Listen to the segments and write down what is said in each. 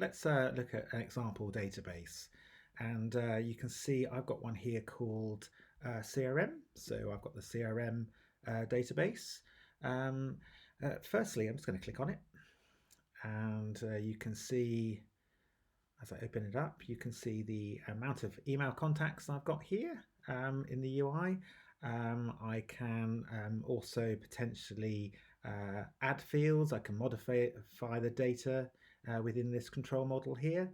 let's look at an example database. And you can see I've got one here called CRM. So I've got the CRM database. Um, Firstly, I'm just going to click on it. And you can see, as I open it up, you can see the amount of email contacts I've got here in the UI. I can also potentially add fields. I can modify the data within this control model here.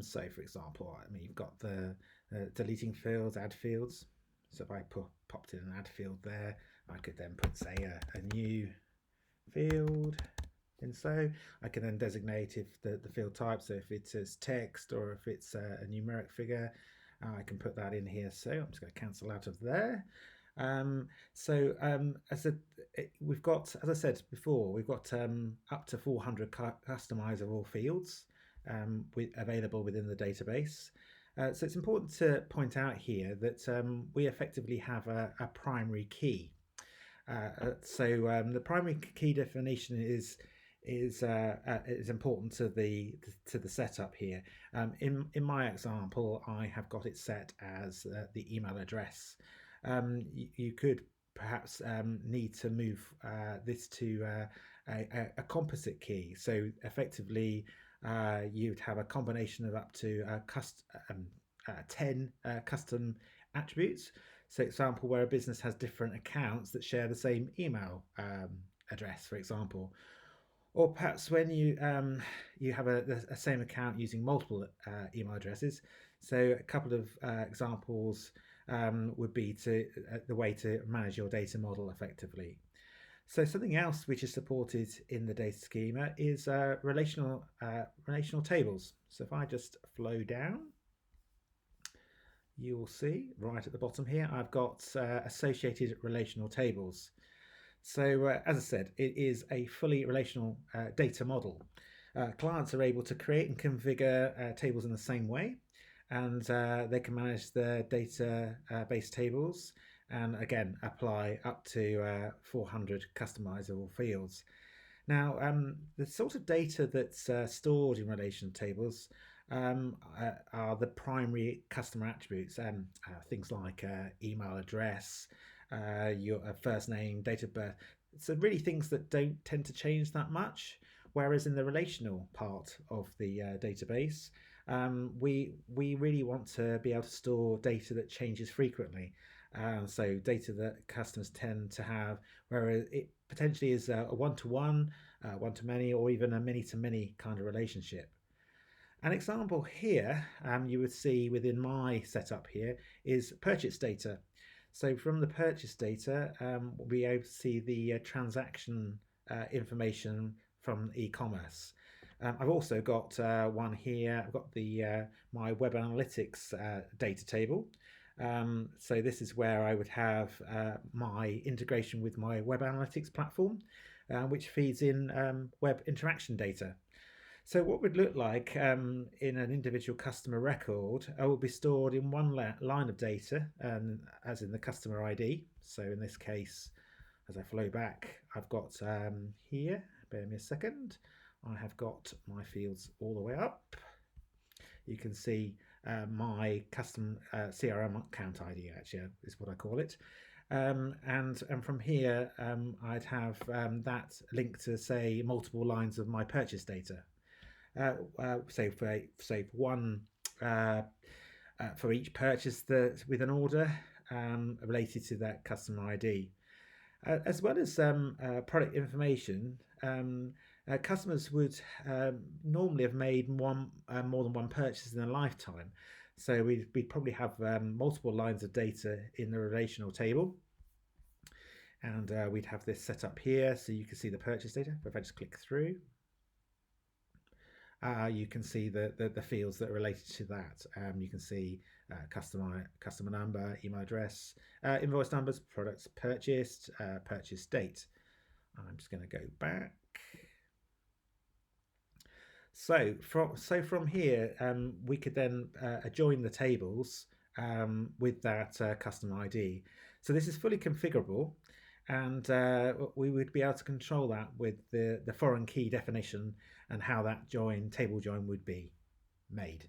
So, for example, I mean, you've got the deleting fields, add fields. So if I popped in an add field there, I could then put, say, a new field. And so I can then designate if the field type, so if it says text or if it's a numeric figure, I can put that in here. So I'm just going to cancel out of there. We've got, as I said before, we've got up to 400 customizable fields available within the database. So it's important to point out here that we effectively have a primary key. The primary key definition is important to the setup here. In my example, I have got it set as the email address. You could perhaps need to move this to a composite key. So effectively, you'd have a combination of up to 10 custom attributes. So example where a business has different accounts that share the same email address, for example. Or perhaps when you have a same account using multiple email addresses. So a couple of examples would be the way to manage your data model effectively. So something else which is supported in the data schema is relational tables. So if I just flow down, you will see right at the bottom here, I've got associated relational tables. So as I said, it is a fully relational data model. Clients are able to create and configure tables in the same way, and they can manage their database tables and again apply up to 400 customizable fields. Now, the sort of data that's stored in relation tables are the primary customer attributes, things like email address, your first name, date of birth. So really things that don't tend to change that much. Whereas in the relational part of the database, we really want to be able to store data that changes frequently. So data that customers tend to have, whereas it potentially is a one-to-one, one-to-many, or even a many-to-many kind of relationship. An example here you would see within my setup here is purchase data. So from the purchase data, we'll be able to see the transaction information from e-commerce. I've also got one here. I've got the my web analytics data table. So this is where I would have my integration with my web analytics platform, which feeds in web interaction data. So what would look like in an individual customer record will be stored in one line of data, as in the customer ID. So in this case, as I flow back, I've got here, bear me a second, I have got my fields all the way up. You can see my custom CRM account ID, actually, is what I call it. And from here, I'd have that linked to, say, multiple lines of my purchase data. Say for one for each purchase with an order related to that customer ID, as well as product information. Customers would normally have made more than one purchase in a lifetime, so we'd probably have multiple lines of data in the relational table, and we'd have this set up here so you can see the purchase data. If I just click through, you can see the fields that are related to that. You can see customer number, email address, invoice numbers, products purchased, purchase date. I'm just going to go back. So from here, we could then join the tables with that customer ID. So this is fully configurable, and we would be able to control that with the foreign key definition, and how that table join would be made.